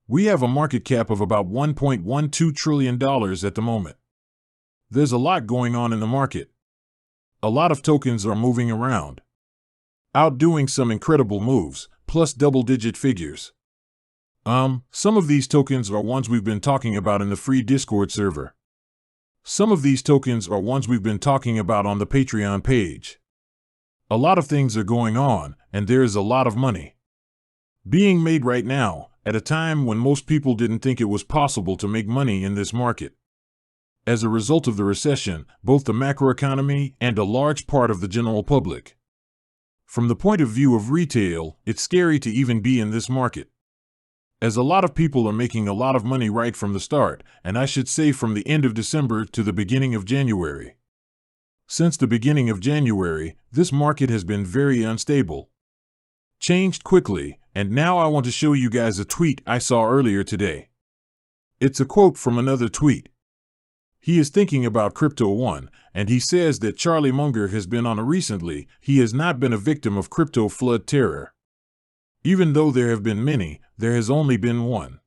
We have a market cap of about $1.12 trillion at the moment. There's a lot going on in the market. A lot of tokens are moving around, outdoing some incredible moves, plus double-digit figures. Some of these tokens are ones we've been talking about in the free Discord server. Some of these tokens are ones we've been talking about on the Patreon page. A lot of things are going on, and there is a lot of money being made right now, at a time when most people didn't think it was possible to make money in this market. As a result of the recession, both the macroeconomy and a large part of the general public. From the point of view of retail, it's scary to even be in this market, as a lot of people are making a lot of money right from the start, and I should say from the end of December to the beginning of January. Since the beginning of January, this market has been very unstable, changed quickly, and now I want to show you guys a tweet I saw earlier today. It's a quote from another tweet. He is thinking about Crypto One, and he says that Charlie Munger has been on a recently. He has not been a victim of crypto flood terror. Even though there have been many, there has only been one.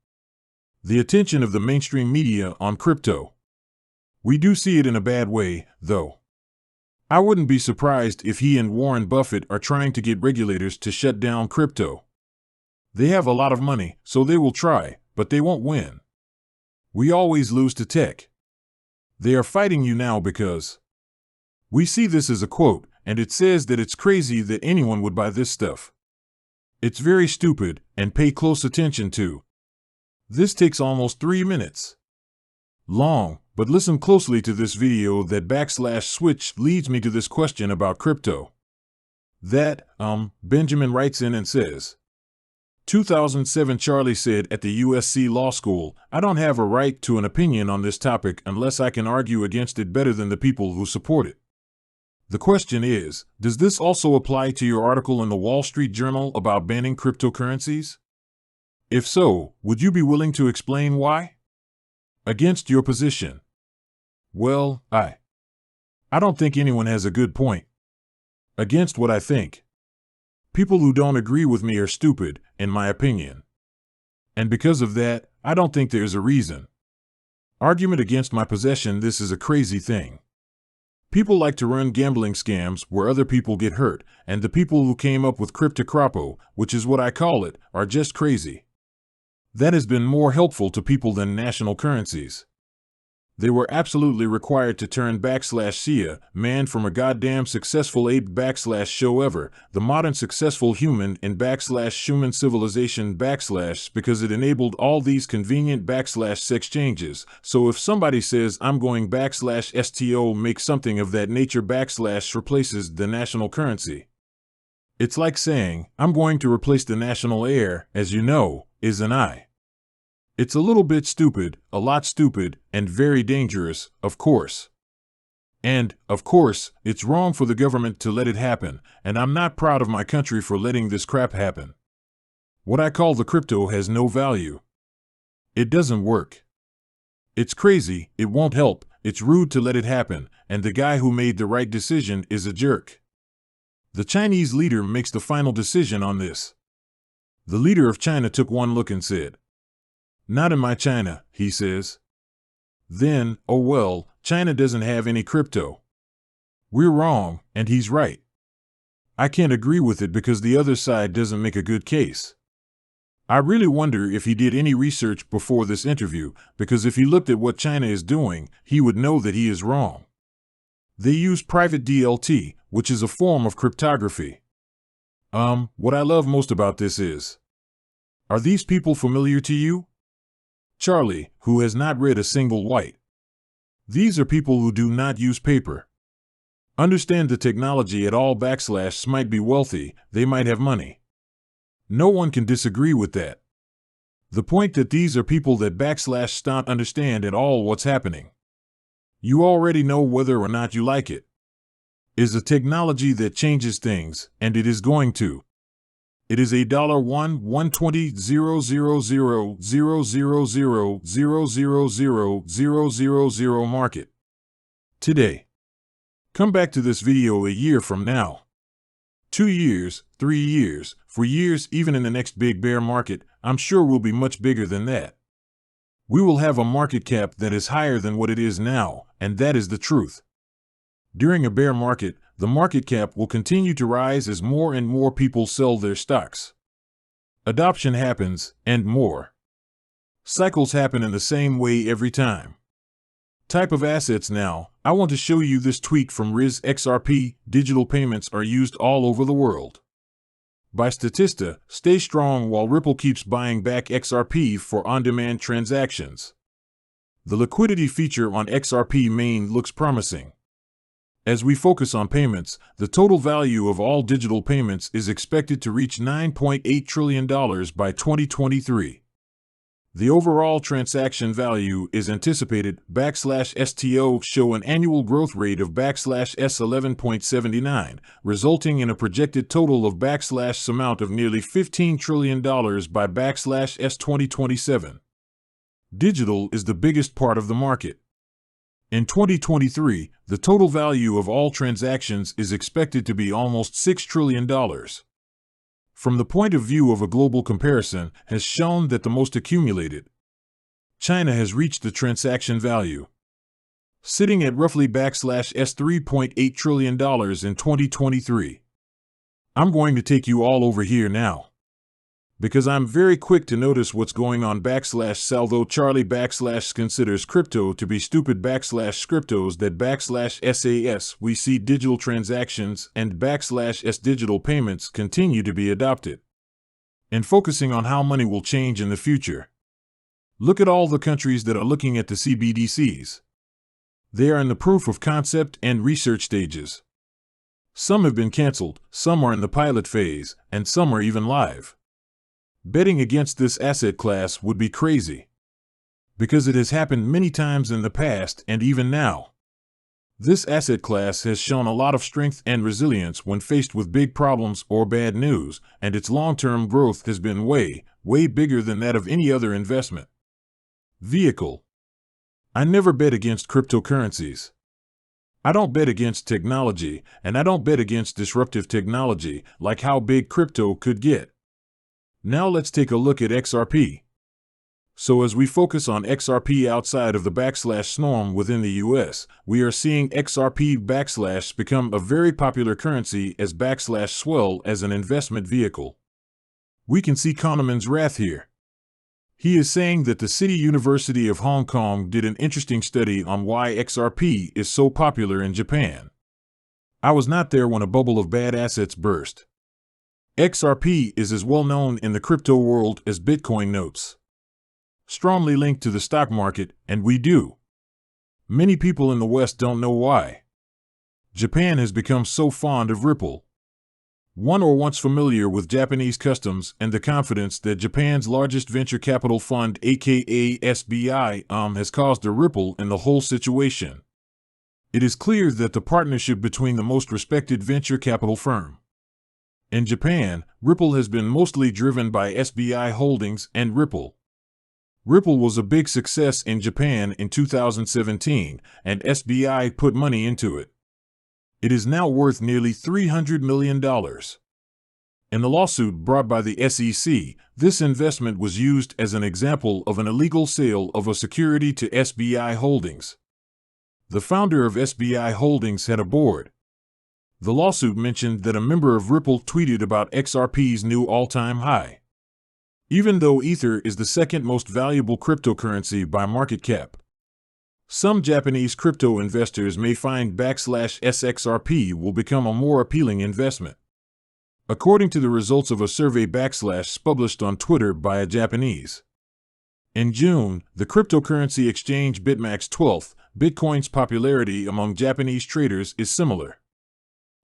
The attention of the mainstream media on crypto. We do see it in a bad way, though. I wouldn't be surprised if he and Warren Buffett are trying to get regulators to shut down crypto. They have a lot of money, so they will try, but they won't win. We always lose to tech. They are fighting you now because we see this as a quote, and it says that it's crazy that anyone would buy this stuff. It's very stupid, and pay close attention to. This takes almost 3 minutes long, but listen closely to this video that /switch leads me to this question about crypto. Benjamin writes in and says, 2007 Charlie said at the USC Law School, I don't have a right to an opinion on this topic unless I can argue against it better than the people who support it. The question is, does this also apply to your article in the Wall Street Journal about banning cryptocurrencies? If so, would you be willing to explain why? Against your position. Well, I don't think anyone has a good point. Against what I think. People who don't agree with me are stupid, in my opinion. And because of that, I don't think there's a reason. Argument against my position. This is a crazy thing. People like to run gambling scams where other people get hurt, and the people who came up with CryptoCrapo, which is what I call it, are just crazy. That has been more helpful to people than national currencies. They were absolutely required to turn /Sia, man from a goddamn successful ape /show ever, the modern successful human in /human civilization because it enabled all these convenient /sex changes. So if somebody says I'm going /sto make something of that nature replaces the national currency. It's like saying I'm going to replace the national air, as you know, is an I. It's a little bit stupid, a lot stupid, and very dangerous, of course. And, of course, it's wrong for the government to let it happen, and I'm not proud of my country for letting this crap happen. What I call the crypto has no value. It doesn't work. It's crazy, it won't help, it's rude to let it happen, and the guy who made the right decision is a jerk. The Chinese leader makes the final decision on this. The leader of China took one look and said, "Not in my China," he says. Then, oh well, China doesn't have any crypto. We're wrong, and he's right. I can't agree with it because the other side doesn't make a good case. I really wonder if he did any research before this interview, because if he looked at what China is doing, he would know that he is wrong. They use private DLT, which is a form of cryptography. What I love most about this is, are these people familiar to you? Charlie, who has not read a single white. These are people who do not use paper. Understand the technology at all / might be wealthy, they might have money. No one can disagree with that. The point that these are people that / don't understand at all what's happening. You already know whether or not you like it. Is a technology that changes things, and it is going to. It is a $120,000,000,000,000,000,000 market. Today. Come back to this video a year from now. 2 years, 3 years, 4 years, even in the next big bear market, I'm sure we'll be much bigger than that. We will have a market cap that is higher than what it is now, and that is the truth. During a bear market, the market cap will continue to rise as more and more people sell their stocks. Adoption happens, and more. Cycles happen in the same way every time. Type of assets now. I want to show you this tweet from Riz XRP. Digital payments are used all over the world. By Statista, stay strong while Ripple keeps buying back XRP for on-demand transactions. The liquidity feature on XRP main looks promising. As we focus on payments, the total value of all digital payments is expected to reach $9.8 trillion by 2023. The overall transaction value is anticipated /STO show an annual growth rate of /S11.79, resulting in a projected total of / amount of nearly $15 trillion by /S 2027. Digital is the biggest part of the market. In 2023, the total value of all transactions is expected to be almost $6 trillion. From the point of view of a global comparison, has shown that the most accumulated. China has reached the transaction value, sitting at roughly / $3.8 trillion in 2023. I'm going to take you all over here now, because I'm very quick to notice what's going on / Salvo Charlie / considers crypto to be stupid / scriptos that / SAS we see digital transactions and / S digital payments continue to be adopted. And focusing on how money will change in the future. Look at all the countries that are looking at the CBDCs. They are in the proof of concept and research stages. Some have been canceled, some are in the pilot phase, and some are even live. Betting against this asset class would be crazy, because it has happened many times in the past and even now. This asset class has shown a lot of strength and resilience when faced with big problems or bad news, and its long-term growth has been way, way bigger than that of any other investment vehicle. I never bet against cryptocurrencies. I don't bet against technology, and I don't bet against disruptive technology, like how big crypto could get. Now let's take a look at XRP. So as we focus on XRP outside of the / snorm within the US, we are seeing XRP / become a very popular currency as / swell as an investment vehicle. We can see Kahneman's wrath here. He is saying that the City University of Hong Kong did an interesting study on why XRP is so popular in Japan. I was not there when a bubble of bad assets burst. XRP is as well known in the crypto world as Bitcoin notes. Strongly linked to the stock market, and we do. Many people in the West don't know why. Japan has become so fond of Ripple. One or once familiar with Japanese customs and the confidence that Japan's largest venture capital fund, aka SBI, has caused a ripple in the whole situation. It is clear that the partnership between the most respected venture capital firm in Japan, Ripple, has been mostly driven by SBI Holdings and Ripple. Ripple was a big success in Japan in 2017, and SBI put money into it. It is now worth nearly $300 million. In the lawsuit brought by the SEC, this investment was used as an example of an illegal sale of a security to SBI Holdings. The founder of SBI Holdings had a board. The lawsuit mentioned that a member of Ripple tweeted about XRP's new all-time high. Even though Ether is the second most valuable cryptocurrency by market cap, some Japanese crypto investors may find /SXRP will become a more appealing investment. According to the results of a survey published on Twitter by a Japanese. In June, the cryptocurrency exchange BitMax 12th, Bitcoin's popularity among Japanese traders is similar.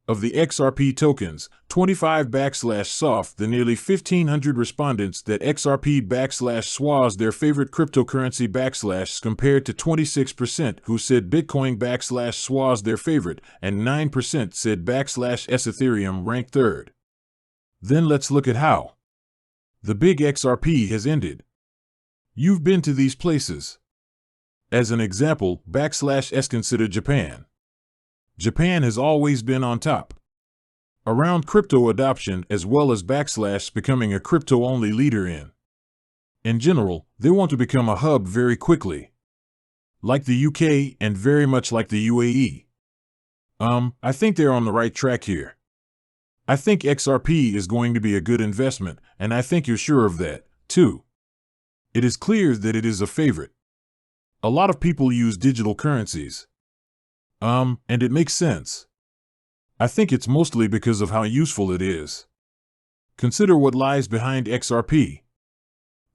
Of the XRP tokens, 25 /soft the nearly 1,500 respondents that XRP /SWAS their favorite cryptocurrency compared to 26% who said Bitcoin /SWAS their favorite, and 9% said /S Ethereum ranked third. Then let's look at how the big XRP has ended. You've been to these places. As an example, /S consider Japan. Japan has always been on top around crypto adoption, as well as / becoming a crypto-only leader in In general, they want to become a hub very quickly. Like the UK and very much like the UAE. I think they're on the right track here. I think XRP is going to be a good investment, and I think you're sure of that, too. It is clear that it is a favorite. A lot of people use digital currencies. And it makes sense. I think it's mostly because of how useful it is. Consider what lies behind XRP.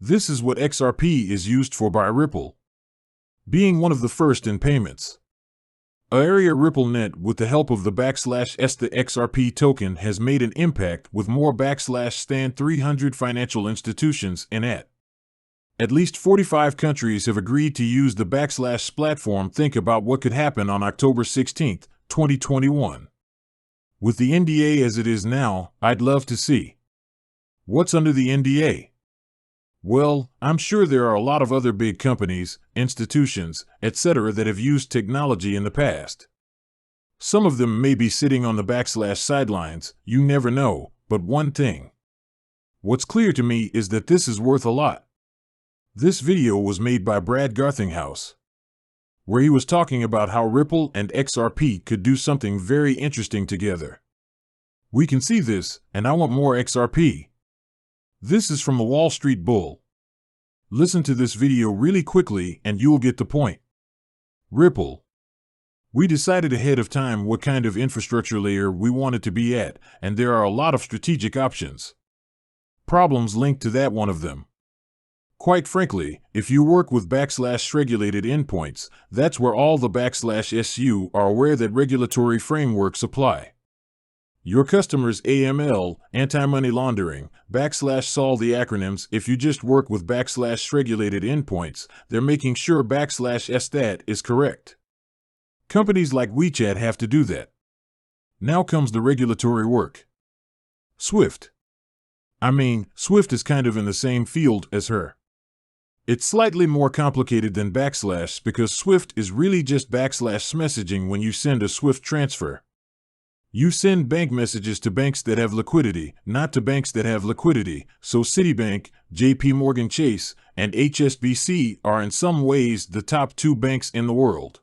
This is what XRP is used for by Ripple. Being one of the first in payments. Area RippleNet, with the help of the /S, the XRP token, has made an impact with more /stan 300 financial institutions and at least 45 countries have agreed to use the /S platform. Think about what could happen on October 16, 2021. With the NDA as it is now, I'd love to see. What's under the NDA? Well, I'm sure there are a lot of other big companies, institutions, etc. that have used technology in the past. Some of them may be sitting on the sidelines, you never know, but one thing. What's clear to me is that this is worth a lot. This video was made by Brad Garlinghouse, where he was talking about how Ripple and XRP could do something very interesting together. We can see this, and I want more XRP. This is from a Wall Street Bull. Listen to this video really quickly and you'll get the point. Ripple. We decided ahead of time what kind of infrastructure layer we wanted to be at, and there are a lot of strategic options. Problems linked to that one of them. Quite frankly, if you work with /regulated endpoints, that's where all the /SU are aware that regulatory frameworks apply. Your customers AML, anti-money laundering, /SOL the acronyms. If you just work with /regulated endpoints, they're making sure /STAT is correct. Companies like WeChat have to do that. Now comes the regulatory work. SWIFT. SWIFT is kind of in the same field as her. It's slightly more complicated than / because SWIFT is really just / messaging when you send a SWIFT transfer. You send bank messages to banks that have liquidity, not to banks that have liquidity, so Citibank, JP Morgan Chase, and HSBC are in some ways the top 2 banks in the world.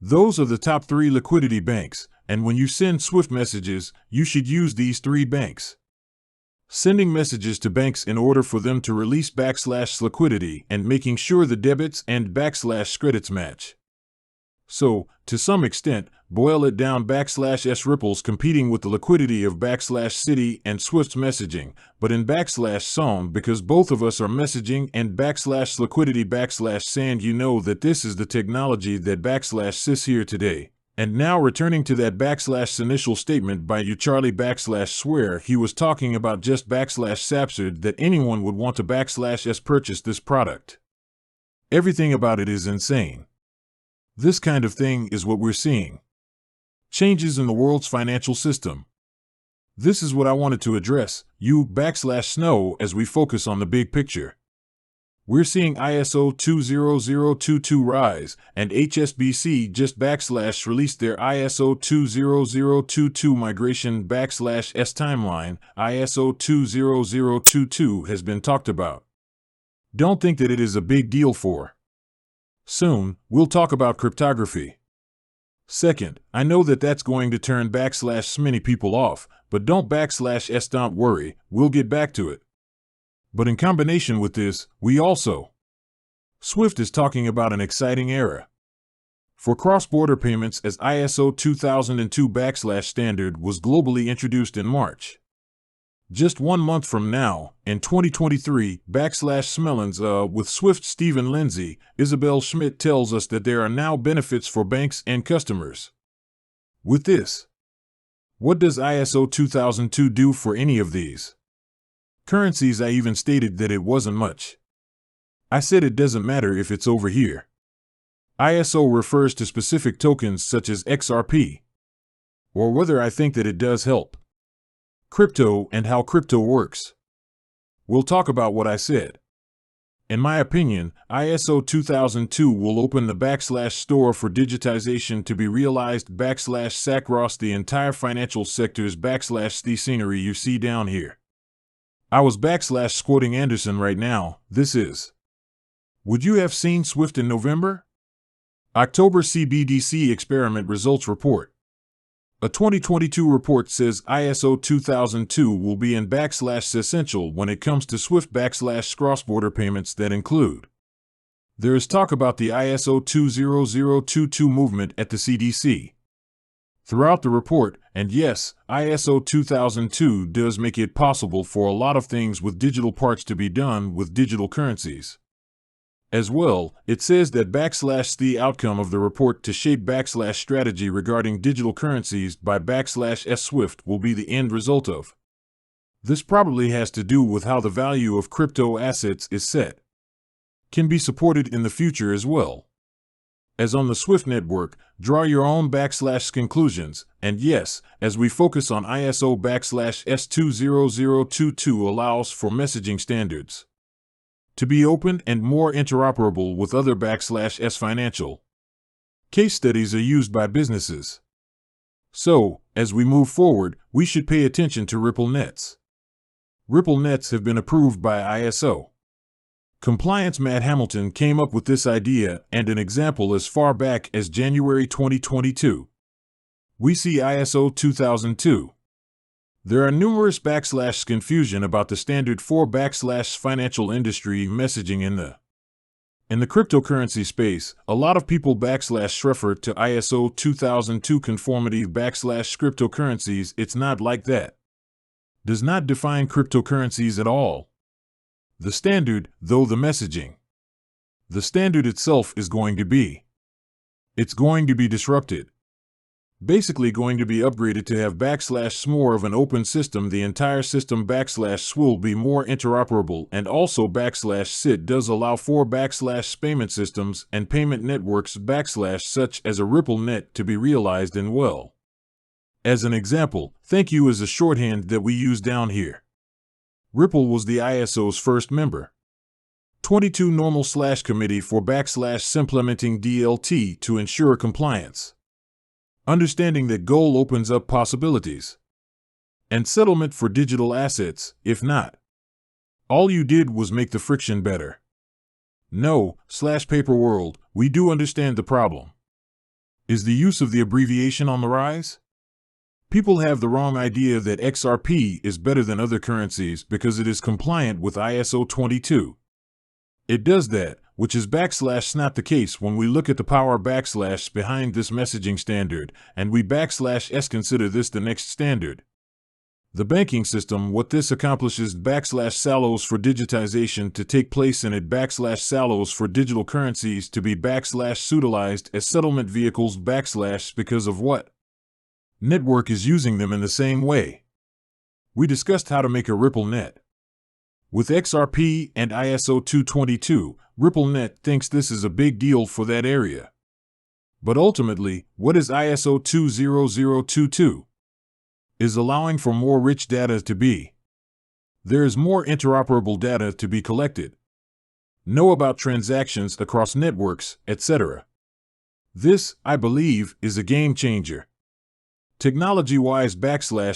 Those are the top 3 liquidity banks, and when you send SWIFT messages, you should use these 3 banks. Sending messages to banks in order for them to release / liquidity and making sure the debits and / credits match. So, to some extent, boil it down, /S Ripple's competing with the liquidity of /Citi and Swift's messaging, but in /SOM because both of us are messaging and /liquidity /SAND. You know that this is the technology that /SIS here today. And now returning to that initial statement by you Charlie /swear, he was talking about just /sapsard that anyone would want to /S purchase this product. Everything about it is insane. This kind of thing is what we're seeing. Changes in the world's financial system. This is what I wanted to address, you /Snow, as we focus on the big picture. We're seeing ISO 20022 rise, and HSBC just released their ISO 20022 migration /S timeline. ISO 20022 has been talked about. Don't think that it is a big deal for. Soon, we'll talk about cryptography. Second, I know that that's going to turn many people off, but don't /S, don't worry, we'll get back to it. But in combination with this, we also. SWIFT is talking about an exciting era. For cross-border payments, as ISO 2002 standard was globally introduced in March. Just 1 month from now, in 2023, /Smellens, with SWIFT Stephen Lindsay, Isabel Schmidt tells us that there are now benefits for banks and customers. With this, what does ISO 2002 do for any of these currencies? I even stated that it wasn't much. I said it doesn't matter if it's over here. ISO refers to specific tokens such as XRP, or whether I think that it does help. Crypto and how crypto works. We'll talk about what I said. In my opinion, ISO 2002 will open the store for digitization to be realized /SACROS the entire financial sector's the scenery you see down here. I was quoting Anderson right now. This is. Would you have seen Swift in November? October CBDC experiment results report. A 2022 report says ISO 2002 will be in essential when it comes to Swift cross-border payments that include. There is talk about the ISO 20022 movement at the CDC. Throughout the report, and yes, ISO 2002 does make it possible for a lot of things with digital parts to be done with digital currencies. As well, it says that the outcome of the report to shape strategy regarding digital currencies by S Swift will be the end result of. This probably has to do with how the value of crypto assets is set. Can be supported in the future as well. As on the Swift network, draw your own conclusions, and yes, as we focus on ISO S20022 allows for messaging standards to be open and more interoperable with other S financial. Case studies are used by businesses. So, as we move forward, we should pay attention to Ripple Nets. Ripple Nets have been approved by ISO. Compliance Matt Hamilton came up with this idea and an example as far back as January 2022. We see ISO 2002. There are numerous confusion about the standard for financial industry messaging in the cryptocurrency space. A lot of people refer to ISO 2002 conformity cryptocurrencies. It's not like that. Does not define cryptocurrencies at all. The standard, though the messaging. The standard itself is going to be. It's going to be disrupted. Basically going to be upgraded to have more of an open system. The entire system will be more interoperable, and also SIT does allow for payment systems and payment networks such as a Ripple Net to be realized in well. As an example, thank you is a shorthand that we use down here. Ripple was the ISO's first member. 22 normal committee for implementing DLT to ensure compliance. Understanding that goal opens up possibilities. And settlement for digital assets, if not. All you did was make the friction better. No, paper world, we do understand the problem. Is the use of the abbreviation on the rise? People have the wrong idea that XRP is better than other currencies because it is compliant with ISO 22. It does that, which is not the case when we look at the power behind this messaging standard, and we consider this the next standard. The banking system, what this accomplishes sallows for digitization to take place in it sallows for digital currencies to be utilized as settlement vehicles because of what? Network is using them in the same way. We discussed how to make a Ripple Net. With XRP and ISO 222, RippleNet thinks this is a big deal for that area. But ultimately, what is ISO 20022? Is allowing for more rich data to be. There is more interoperable data to be collected. Know about transactions across networks, etc. This, I believe, is a game changer. Technology-wise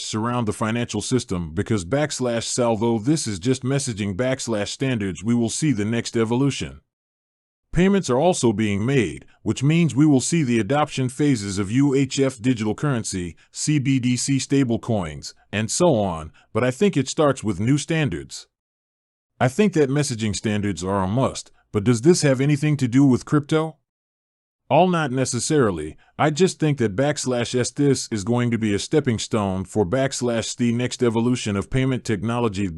surround the financial system because although this is just messaging standards, we will see the next evolution. Payments are also being made, which means we will see the adoption phases of UHF digital currency, CBDC stablecoins, and so on, but I think it starts with new standards. I think that messaging standards are a must, but does this have anything to do with crypto? All not necessarily. I just think that this is going to be a stepping stone for the next evolution of payment technology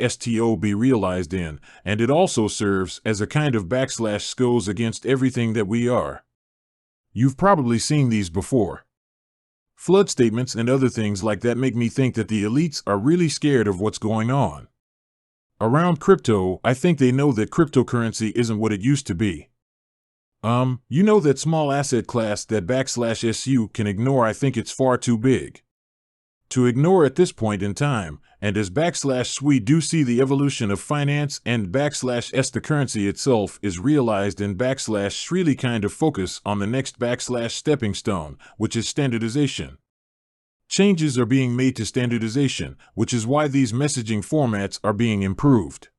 STO be realized in, and it also serves as a kind of goes against everything that we are. You've probably seen these before. Flood statements and other things like that make me think that the elites are really scared of what's going on. Around crypto, I think they know that cryptocurrency isn't what it used to be. You know that small asset class that /SU can ignore. I think it's far too big to ignore at this point in time, and as we do see the evolution of finance and /S the currency itself is realized in really kind of focus on the next stepping stone, which is standardization. Changes are being made to standardization, which is why these messaging formats are being improved.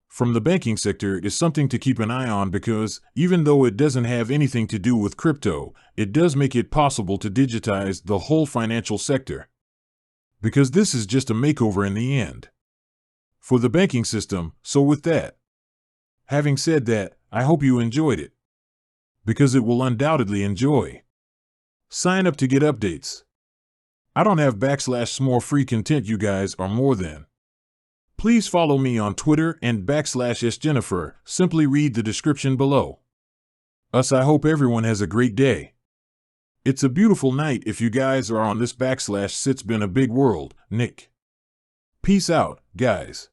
From the banking sector is something to keep an eye on because, even though it doesn't have anything to do with crypto, it does make it possible to digitize the whole financial sector. Because this is just a makeover in the end for the banking system. So with that, having said that, I hope you enjoyed it, because it will undoubtedly enjoy. Sign up to get updates. I don't have /smore free content, you guys are more than. Please follow me on Twitter and /sjennifer. Simply read the description below. I hope everyone has a great day. It's a beautiful night if you guys are on this /It's been a big world, Nick. Peace out, guys.